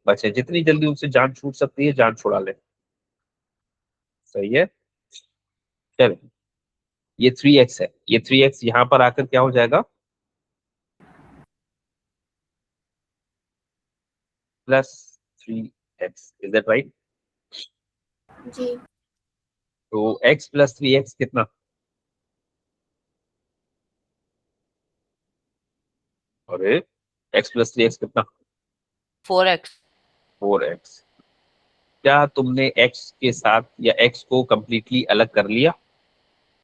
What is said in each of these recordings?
बचे, जितनी जल्दी उनसे जान छूट सकती है जान छुड़ा ले। सही है। चल ये 3x है, ये 3x यहाँ पर आकर क्या हो जाएगा, +3x। Is that right? जी। तो x + 3x कितना? अरे x + 3x कितना? 4x। 4x। क्या तुमने x के साथ या x को कंप्लीटली अलग कर लिया?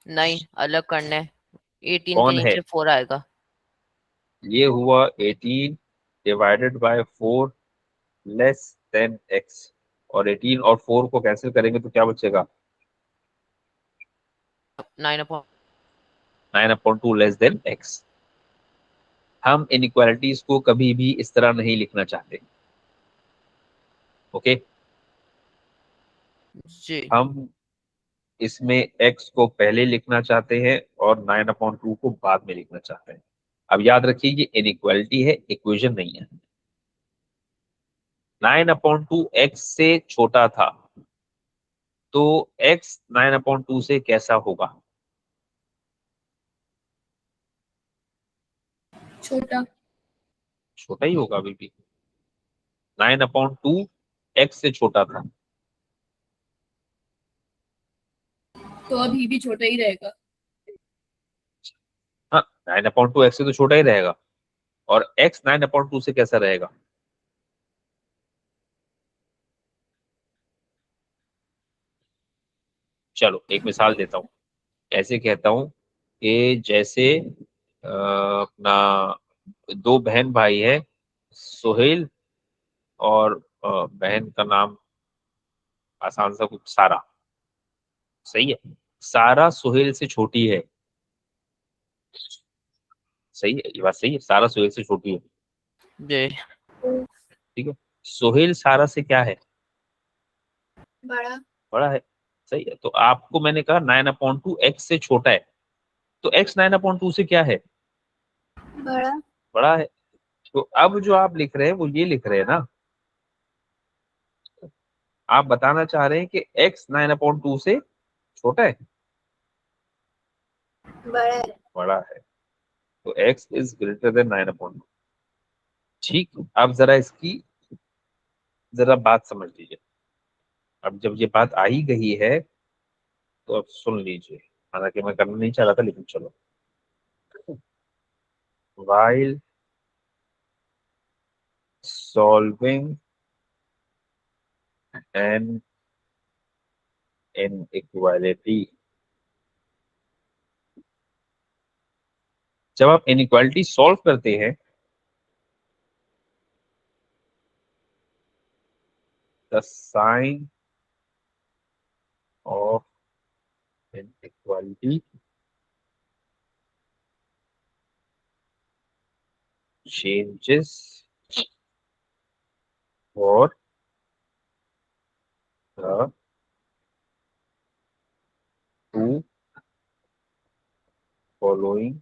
नहीं, अलग करना है। 18 के कौन है? नीचे 4 आएगा। ये हुआ 18 divided by 4 less than x, और 18 और 4 को कैंसिल करेंगे तो क्या बचेगा? 9/2। 9/2 लेस देन x। हम इनइक्वालिटीज को कभी भी इस तरह नहीं लिखना चाहते। ओके, जी। हम इसमें x को पहले लिखना चाहते हैं और 9/2 को बाद में लिखना चाहते हैं। अब याद रखिए ये इनइक्वालिटी है, इक्वेशन नहीं है। 9/2 x से छोटा था, तो x 9/2 से कैसा होगा? छोटा। छोटा ही होगा अभी भी। 9/2 x से छोटा था, तो अभी भी छोटा ही रहेगा। हाँ 9/2 x से तो छोटा ही रहेगा, और x 9/2 से कैसा रहेगा? चलो एक मिसाल देता हूँ। ऐसे कहता हूँ कि जैसे अपना दो बहन भाई है, सोहेल और बहन का नाम आसान सा कुछ सारा। सही है, सारा सोहेल से छोटी है। सही है, ये बात सही है, सारा सोहेल से छोटी है। जी। ठीक है, सोहेल सारा से क्या है? बड़ा। बड़ा है। सही है, तो आपको मैंने कहा 9/2 x से छोटा है, तो x 9/2 से क्या है? बड़ा। बड़ा है। तो अब जो आप लिख रहे हैं वो ये लिख रहे हैं ना, आप बताना चाह रहे हैं कि x 9/2 से छोटा है, बड़ा है। बड़ा है। तो x इज ग्रेटर देन 9/2। ठीक, अब जरा इसकी जरा बात समझ लीजिए। अब जब ये बात आ ही गई है तो अब सुन लीजिए, हालांकि मैं करना नहीं चाह रहा था लेकिन चलो। while solving an inequality, जब आप इनइक्वालिटी सॉल्व करते हैं, the sign of inequality changes for the two following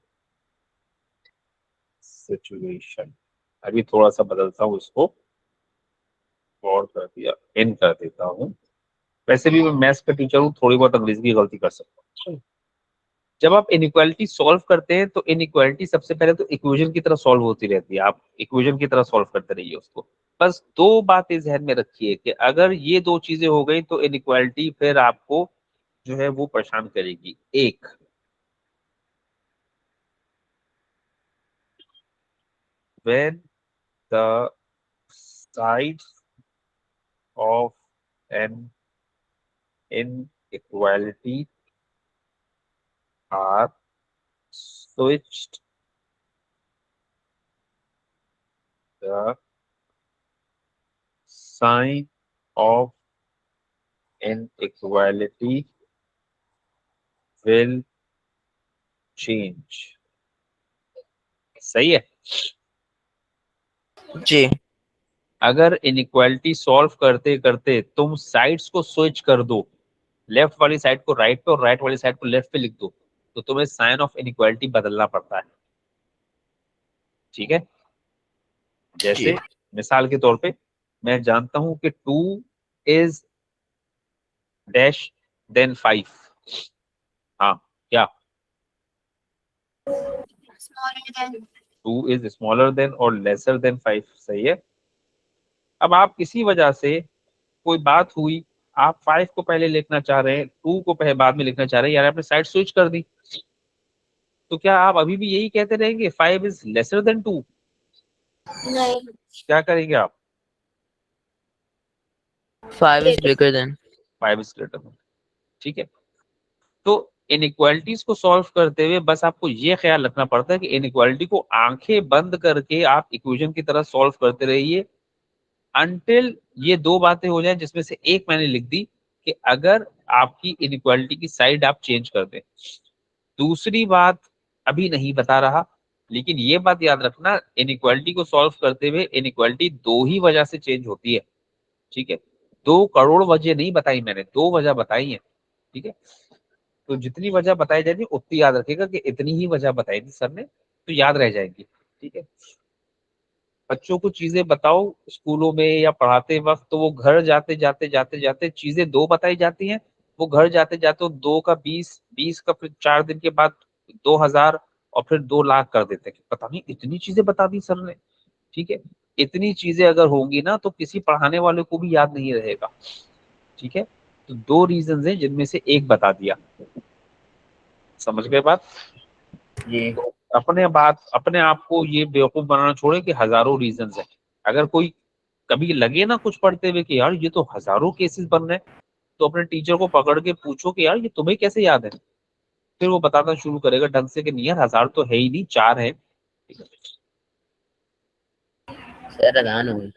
situation। अभी थोड़ा सा बदलता हूँ इसको, और कर दिया इन कर देता हूँ। वैसे भी मैं मैथ्स का टीचर हूँ, थोड़ी बहुत अंग्रेजी की गलती कर सकता हूँ। जब आप इनइक्वालिटी सॉल्व करते हैं तो इनइक्वालिटी सबसे पहले तो इक्वेशन की तरह सॉल्व होती रहती है, आप इक्वेशन की तरह सॉल्व करते रहिए उसको। बस दो बातें ध्यान में रखिए कि अगर ये दो चीजें हो गई तो इनइक्वालिटी फिर आपको जो है वो परेशान करेगी। एक, when the sides of an inequality are switched, the sign of inequality will change। सही है। जी। अगर इनइक्वालिटी सॉल्व करते करते तुम साइड्स को स्विच कर दो, लेफ्ट वाली साइड को राइट पे और राइट वाली साइड को लेफ्ट पे लिख दो, तो तुम्हें साइन ऑफ इनइक्वालिटी बदलना पड़ता है। ठीक है, जी। जैसे मिसाल के तौर पे मैं जानता हूं कि 2 इज डैश देन 5। हाँ, क्या smaller than 2 is smaller than और लेसर देन 5? सही है। अब आप किसी वजह से कोई बात हुई, आप 5 को पहले लिखना चाह रहे हैं, 2 को पहले बाद में लिखना चाह रहे हैं, यार आपने साइड स्विच कर दी, तो क्या आप अभी भी यही कहते रहेंगे 5 इज लेसर देन 2? नहीं, क्या करेंगे आप? 5 is bigger than। 5 is greater than. ठीक है। तो इनइक्वालिटीज को सॉल्व करते हुए बस आपको ये ख्याल रखना पड़ता है कि इनइक्वालिटी को आंखें बंद करके आप इक्वेशन की तरह सॉल्व करते रहिए अनटिल ये दो बातें हो जाए, जिसमें से एक मैंने लिख दी कि अगर आपकी इनइक्वालिटी की साइड आप चेंज कर दें। दूसरी बात अभी नहीं बता रहा, लेकिन ये बात याद रखना, इनइक्वालिटी को सॉल्व करते हुए इनइक्वालिटी दो ही वजह से चेंज होती है। ठीक है, 2 करोड़ वजह नहीं बताई मैंने, 2 वजह बताई है। ठीक है, तो जितनी वजह बताई जाएगी उतनी याद रखिएगा कि इतनी ही वजह बताई थी सर ने, तो याद रह जाएगी। ठीक है, बच्चों को चीजें बताओ स्कूलों में या पढ़ाते वक्त, तो वो घर जाते जाते जाते जाते चीजें 2 बताई जाती हैं, वो घर जाते जाते 2 का 20, 20 का फिर 4 दिन के बाद 2000 और फिर 2 लाख कर देते हैं। पता नहीं इतनी चीजें बता दी सर ने। ठीक है, इतनी चीजें अगर होंगी ना तो किसी पढ़ाने वाले को भी याद नहीं रहेगा। ठीक है, तो 2 रीजन हैं जिनमें से एक बता दिया। समझ गए बात? जी। तो अपने आप को ये बेवकूफ बनाना छोड़े कि हजारों रीजंस हैं। अगर कोई कभी लगे ना कुछ पढ़ते हुए कि यार ये तो हजारों केसेस बन रहे हैं, तो अपने टीचर को पकड़ के पूछो कि यार ये तुम्हें कैसे याद है। फिर वो बताना शुरू करेगा ढंग से कि नहीं यार, 1000 तो है ही नहीं, 4 है। सर अजान हो गई।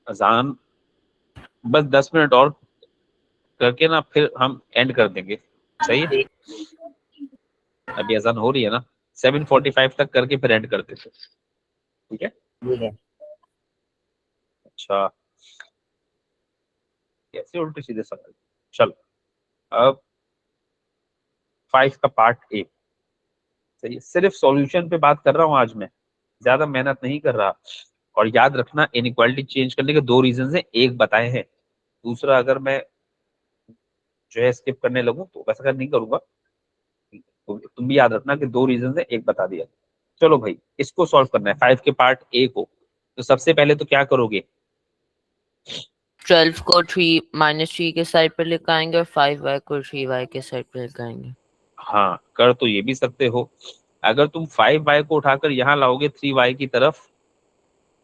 अजान बस 10 मिनट और करके ना फिर हम एंड कर देंगे। सही है, अभी अजान हो रही है ना, 7:45 तक करके फिर एंड कर देते। ठीक है। ठीक है। अच्छा, कैसे उल्टे सीधे सवाल। चलो, अब 5 का पार्ट ए। सही है, सिर्फ सॉल्यूशन पे बात कर रहा हूँ आज मैं, ज्यादा मेहनत नहीं कर रहा। और याद रखना इनइक्वालिटी चेंज करने के 2 रीजन हैं, एक बताए हैं, दूसरा अगर मैं जो है स्किप करने लगूं तो वैसा कर नहीं करूंगा। तो तुम भी याद रखना कि 2 रीजन है, एक बता दिया। चलो भाई, इसको सॉल्व करना है 5 के पार्ट ए को। तो सबसे पहले तो क्या करोगे? 12 को 3 -3 के साइड पे लेकर आएंगे और 5y को 3y के साइड पे लेकर आएंगे। हाँ, कर तो ये भी सकते हो। अगर तुम 5y को उठाकर यहाँ लाओगे 3y की तरफ,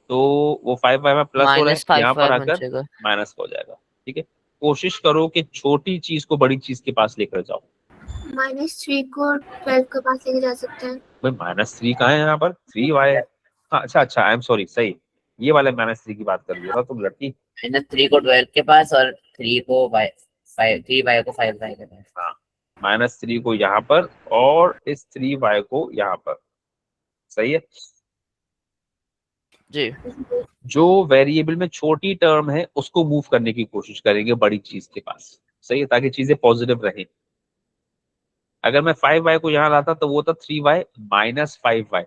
तो वो 5y में प्लस हो रहा है, यहाँ पर -5y बन आकर जाएगा। माइनस हो जाएगा। ठीक है, कोशिश करो कि छोटी चीज को बड़ी चीज के पास लेकर जाओ। -3 को 12 के पास लेके जा सकते हैं। भाई -3 कहाँ है यहाँ पर? 3y है। हाँ, अच्छा अच्छा, आई एम सॉरी, सही, ये वाले -3 की बात कर रही हो ना तुम लड़की। -3 को 12 के पास और 3 को 3y को 5y के पास। हाँ, -3 को यहाँ पर और इस 3y को यहाँ पर। सही है। जी। जो वेरिएबल में छोटी टर्म है उसको मूव करने की कोशिश करेंगे बड़ी चीज के पास। सही है, ताकि चीजें पॉजिटिव रहें। अगर मैं 5y को यहाँ लाता तो वो था 3y -5y,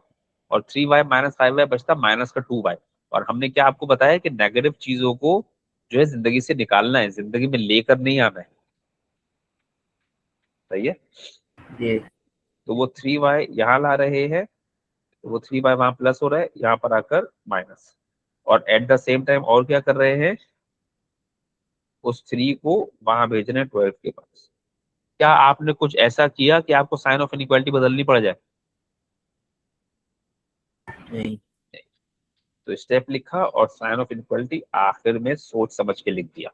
और 3y -5y बचता -2y। और हमने क्या आपको बताया कि नेगेटिव चीजों को जो है जिंदगी से निकालना है, जिंदगी में लेकर नहीं आना है। सही है, जी। तो वो 3y यहाँ ला रहे हैं, तो वो 3y वहां प्लस हो रहा है, यहाँ पर आकर माइनस। और एट द सेम टाइम और क्या कर रहे हैं, उस 3 को वहां भेज रहे हैं 12 के पास। क्या आपने कुछ ऐसा किया कि आपको साइन ऑफ इनइक्वालिटी बदलनी पड़ जाए? नहीं। तो स्टेप लिखा और साइन ऑफ इनइक्वालिटी आखिर में सोच समझ के लिख दिया।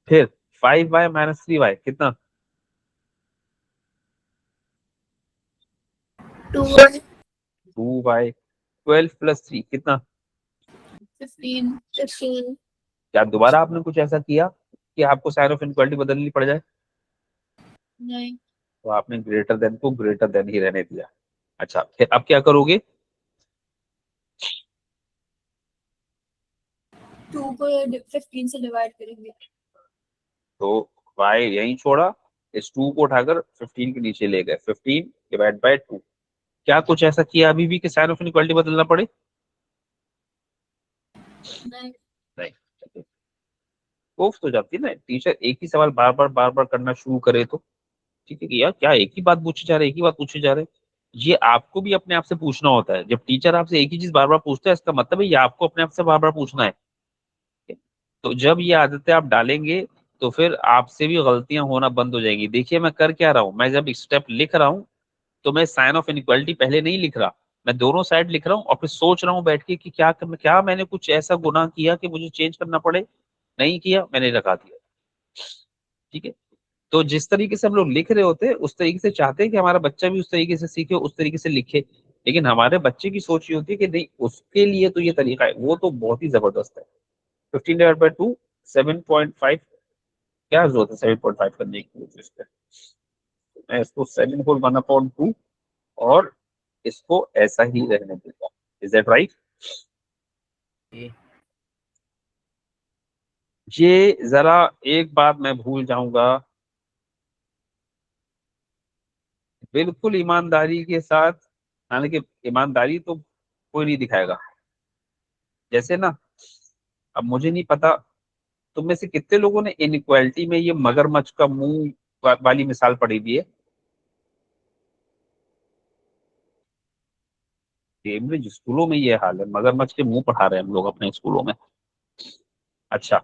फिर 5y -3y कितना? 2y 2y। 12 + 3 कितना? 15 क्या दोबारा आपने कुछ ऐसा किया कि आपको साइन ऑफ इनइक्वालिटी बदलनी पड़ जाए? नहीं, तो आपने ग्रेटर देन को ग्रेटर देन ही रहने दिया। अच्छा, फिर अब क्या करोगे? 2 को 15 से डिवाइड करेंगे। तो y यहीं छोड़ा, इस 2 को उठाकर 15 के नीचे ले गए, 15/2। क्या कुछ ऐसा किया अभी भी कि साइन ऑफ इनइक्वालिटी बदलना पड़े? नहीं, नहीं, कोफ तो जाती है ना। टीचर एक ही सवाल बार बार करना शुरू करे तो ठीक है कि यार क्या एक ही बात पूछे जा रहे, एक ही बात पूछे जा रहे। ये आपको भी अपने आप से पूछना होता है। जब टीचर आपसे एक ही चीज बार बार पूछता है, इसका मतलब है ये आपको अपने आप से बार बार पूछना है। तो जब ये आदतें आप डालेंगे तो फिर आपसे भी गलतियां होना बंद हो जाएंगी। देखिए मैं कर क्या रहा हूँ, मैं जब स्टेप लिख रहा हूँ तो मैं साइन ऑफ इनइक्वालिटी पहले नहीं लिख रहा, मैं दोनों साइड लिख रहा हूँ और फिर सोच रहा हूँ बैठ के कि क्या मैंने कुछ ऐसा गुनाह किया कि मुझे चेंज करना पड़े। नहीं किया, मैंने लगा दिया। ठीक है। तो जिस तरीके से हम लोग लिख रहे होते हैं उस तरीके से चाहते हैं कि हमारा बच्चा भी उस तरीके से सीखे, उस तरीके से लिखे। लेकिन हमारे बच्चे की सोच ये होती है कि नहीं, उसके लिए तो ये तरीका है, वो तो बहुत ही जबरदस्त है। 15/2 7.5, क्या जरूरत है 7.5 करने की। इस पे मैं इसको 7 होल 1/2 और इसको ऐसा ही रहने देता। Is that right? ये जरा एक बात मैं भूल जाऊंगा, बिल्कुल ईमानदारी के साथ, हालांकि ईमानदारी तो कोई नहीं दिखाएगा। जैसे ना, अब मुझे नहीं पता तुम में से कितने लोगों ने इनइक्वालिटी में ये मगरमच्छ का मुंह वाली मिसाल पढ़ी हुई है। कैम्ब्रिज स्कूलों में ये हाल है, मगरमच्छ के मुंह पढ़ा रहे हैं हम लोग अपने स्कूलों में। अच्छा,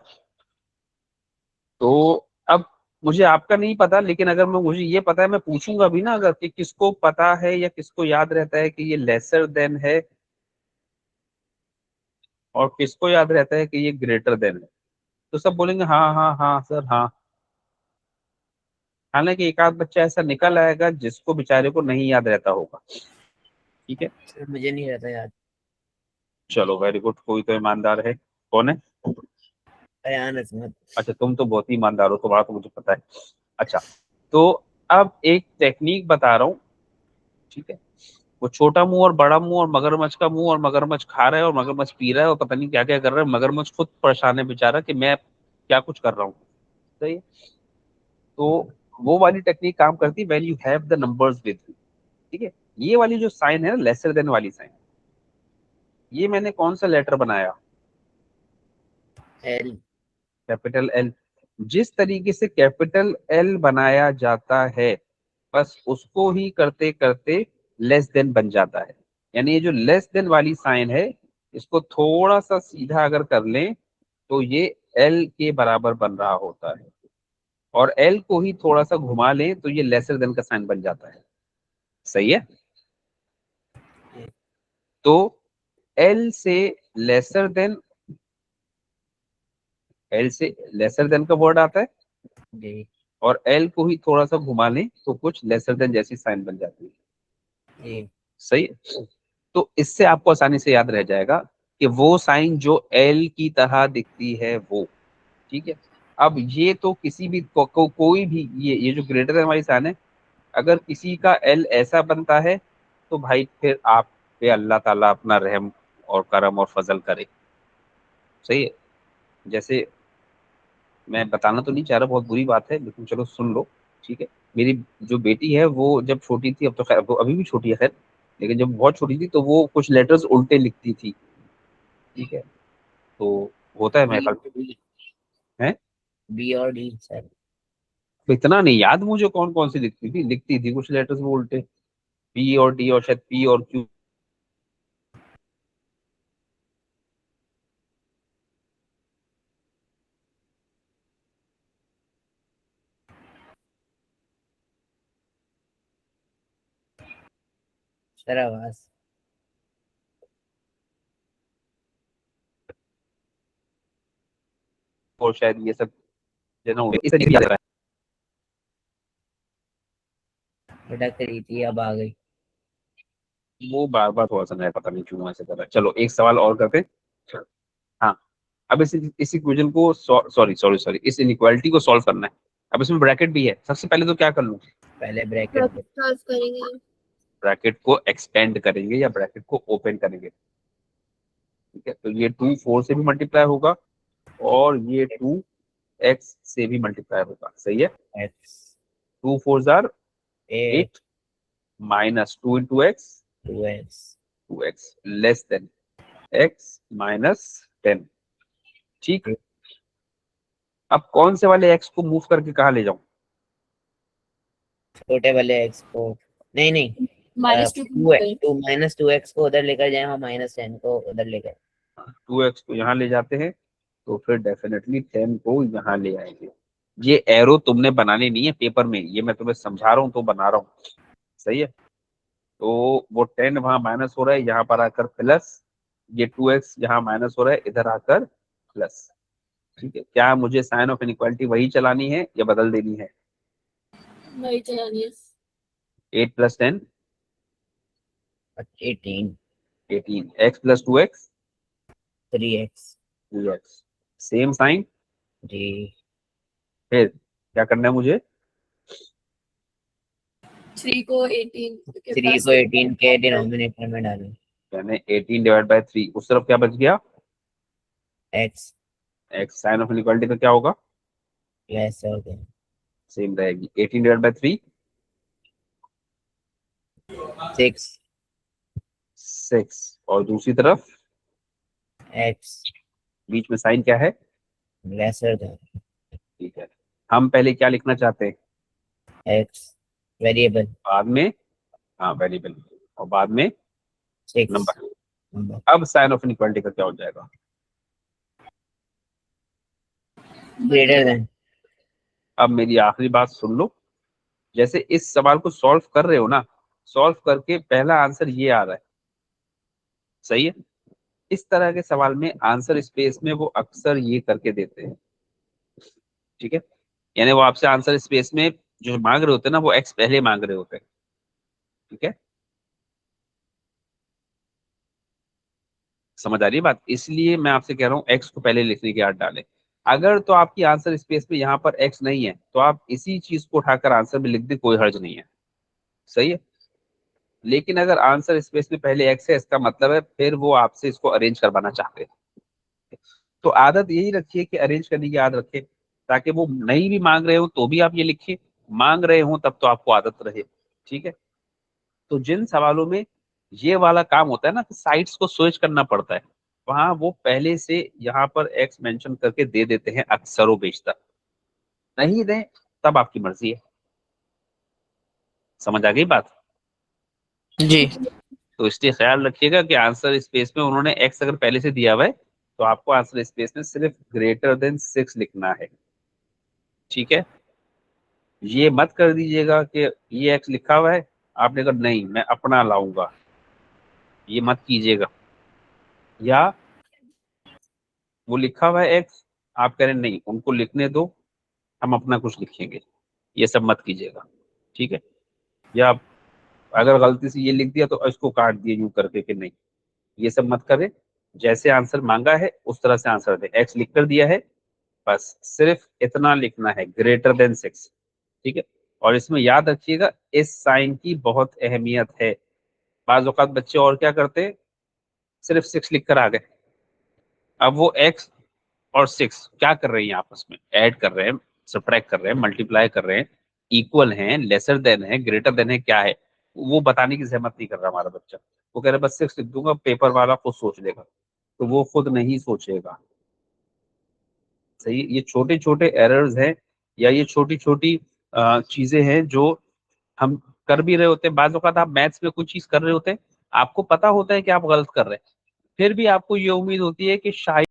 तो अब मुझे आपका नहीं पता, लेकिन अगर मुझे ये पता है, मैं पूछूंगा भी ना अगर कि किसको पता है या किसको याद रहता है कि ये लेसर देन है और किसको याद रहता है कि ये ग्रेटर देन है, तो सब बोलेंगे हाँ हाँ हाँ सर हाँ। हालांकि एक आध बच्चा ऐसा निकल आएगा जिसको बेचारे को नहीं याद रहता होगा। ठीक है, सर मुझे नहीं रहता याद। चलो वेरी गुड, कोई तो ईमानदार है। कौन है? अयान अजमत। अच्छा, तुम तो बहुत ही ईमानदार हो, तुम्हारा तो मुझे पता है। अच्छा, तो अब एक टेक्निक बता रहा हूँ। ठीक है, वो छोटा मुंह और बड़ा मुंह और मगरमच्छ का मुंह, और मगरमच्छ खा रहा है और मगरमच्छ पी रहा है और पता नहीं क्या क्या कर रहा है। मगरमच्छ खुद परेशान है बेचारा कि मैं क्या कुछ कर रहा हूँ। सही है। तो वो वाली टेक्निक काम करती है when you have the numbers with you. ठीक है, ये वाली जो साइन है ना, लेसर देन वाली साइन, ये मैंने कौन सा लेटर बनाया? एल। Capital L. जिस तरीके से कैपिटल एल बनाया जाता है बस उसको ही करते करते लेस देन बन जाता है। यानी ये जो लेस देन वाली साइन है, इसको थोड़ा सा सीधा अगर कर लें तो ये एल के बराबर बन रहा होता है, और एल को ही थोड़ा सा घुमा लें तो ये लेसर देन का साइन बन जाता है। सही है। तो एल से लेसर देन, एल से लेसर देन का वर्ड आता है जी। और एल को ही थोड़ा सा घुमा लें तो कुछ लेसर देन जैसी साइन बन जाती है। जी। सही है? तो इससे आपको आसानी से याद रह जाएगा कि वो साइन जो एल की तरह दिखती है वो। ठीक है। अब ये तो किसी भी कोई भी ये जो ग्रेटर देन वाली साइन है, अगर किसी का एल ऐसा बनता है तो भाई फिर आप पे अल्लाह ताला अपना रहम और करम और फजल करे। सही है। जैसे मैं बताना तो नहीं चाह रहा, बहुत बुरी बात है, लेकिन चलो सुन लो। ठीक है। मेरी जो बेटी है वो जब छोटी थी, अब तो खैर वो अभी भी छोटी है खैर, लेकिन जब बहुत छोटी थी तो वो कुछ लेटर्स उल्टे लिखती थी। ठीक है। तो होता है मेरे ख्याल बी। है। बी और डी सर। इतना नहीं याद मुझे कौन कौन सी लिखती थी कुछ लेटर्स वो उल्टे, पी और डी और शायद पी और क्यू। सर आवाज। और शायद ये सब जना इस तरीके से याद रहा भटक रही थी अब आ गई। है। वो बार बार थोड़ा सा नया, पता नहीं क्यों ऐसे कर रहा है। चलो एक सवाल और करते हैं। हाँ, अब इस इक्वेशन को सॉरी सॉरी सॉरी इस इनइक्वालिटी को सॉल्व करना है। अब इसमें ब्रैकेट भी है, सबसे पहले तो क्या कर लूं, पहले ब्रैकेट। सॉल्व करेंगे। ब्रैकेट को एक्सपेंड करेंगे या ब्रैकेट को ओपन करेंगे। ठीक है, तो ये 2 4 से भी मल्टीप्लाई होगा और ये 2x से भी मल्टीप्लाई होगा। सही है। X. 2 4 eight. 8 minus 2 into x two x. 2x less than x -10। ठीक। अब कौन से वाले एक्स को मूव करके कहाँ ले जाऊं? छोटे वाले एक्स को, नहीं नहीं, माइनस टू एक्स को उधर लेकर जाए, हम -10 को उधर लेकर। 2x को यहाँ ले जाते हैं तो फिर डेफिनेटली 10 को यहाँ ले आएंगे। ये एरो तुमने बनाने नहीं है पेपर में, ये मैं तुम्हें समझा रहा हूँ तो बना रहा हूँ, सही है। तो वो 10 वहां माइनस हो रहा है, यहाँ पर आकर प्लस, ये 2x यहाँ माइनस हो रहा है, इधर आकर प्लस। ठीक है, क्या मुझे साइन ऑफ इनइक्वालिटी वही चलानी है या बदल देनी है? वही चलानी है। 8 + 10 18, 18, x + 2x 3x 3x, same sign. जी। फिर क्या करना है मुझे? 3 को 18 के डिनोमिनेटर में डालें, यानी 18/3, उस तरफ क्या बच गया? x x। Sign of inequality का क्या होगा? लेस हो गया, सेम रहेगी। 18/3 6 6, और दूसरी तरफ x बीच में साइन क्या है? लेसर देन ठीक है, हम पहले क्या लिखना चाहते हैं? x वेरिएबल, बाद में, हाँ वेरिएबल, और बाद में 6 नंबर। अब साइन ऑफ इनइक्वालिटी का क्या हो जाएगा? Greater than. अब मेरी आखिरी बात सुन लो, जैसे इस सवाल को सॉल्व कर रहे हो ना, सॉल्व करके पहला आंसर ये आ रहा है, सही है। इस तरह के सवाल में आंसर स्पेस में वो अक्सर ये करके देते हैं, ठीक है। यानी वो आपसे आंसर स्पेस में जो मांग रहे होते हैं ना, वो एक्स पहले मांग रहे होते हैं, ठीक है। समझ आ रही है बात? इसलिए मैं आपसे कह रहा हूँ एक्स को पहले लिखने की आदत डालें। अगर तो आपकी आंसर स्पेस में यहाँ पर एक्स नहीं है तो आप इसी चीज को उठाकर आंसर में लिख दें, कोई हर्ज नहीं है, सही है। लेकिन अगर आंसर स्पेस में पहले एक्स है, इसका मतलब है फिर वो आपसे इसको अरेंज करवाना चाहते हैं। तो आदत यही रखिए कि अरेंज करने की आदत रखें, ताकि वो नहीं भी मांग रहे हो तो भी आप ये लिखिए, मांग रहे हो तब तो आपको आदत रहे, ठीक है। तो जिन सवालों में ये वाला काम होता है ना कि साइड्स को स्विच करना पड़ता है, वहां वो पहले से यहाँ पर एक्स मेंशन करके दे देते हैं अक्सरों बेशतर। नहीं दें तब आपकी मर्जी है। समझ आ गई बात? जी। तो इसलिए ख्याल रखिएगा कि आंसर स्पेस में उन्होंने एक्स अगर पहले से दिया हुआ है तो आपको आंसर स्पेस में सिर्फ >6 लिखना है, ठीक है। ये मत कर दीजिएगा कि ये एक्स लिखा हुआ है, आपने कहा नहीं मैं अपना लाऊंगा, ये मत कीजिएगा। या वो लिखा हुआ है एक्स, आप कह रहे हैं नहीं उनको लिखने दो, हम अपना कुछ लिखेंगे, ये सब मत कीजिएगा, ठीक है। या अगर गलती से ये लिख दिया तो इसको काट दिए यूं करके कि नहीं, ये सब मत करें। जैसे आंसर मांगा है उस तरह से आंसर दे। एक्स लिख कर दिया है, बस सिर्फ इतना लिखना है >6, ठीक है। और इसमें याद रखिएगा इस साइन की बहुत अहमियत है। बाज औकात बच्चे और क्या करते हैं, सिर्फ 6 लिख कर आ गए। अब वो एक्स और 6 क्या कर रहे हैं आपस में, ऐड कर रहे हैं, सब्ट्रैक्ट कर रहे हैं, मल्टीप्लाई कर रहे हैं, इक्वल हैं, लेसर देन है, ग्रेटर देन है, क्या है वो बताने की जहमत नहीं कर रहा हमारा बच्चा। वो कह रहा है बस 6 लिख दूंगा, पेपर वाला खुद सोच लेगा, तो वो खुद नहीं सोचेगा, सही। ये छोटे छोटे एरर्स हैं या ये छोटी छोटी चीजें हैं जो हम कर भी रहे होते हैं। बाज़ औक़ात आप मैथ्स में कुछ चीज कर रहे होते हैं, आपको पता होता है कि आप गलत कर रहे हैं, फिर भी आपको ये उम्मीद होती है कि शायद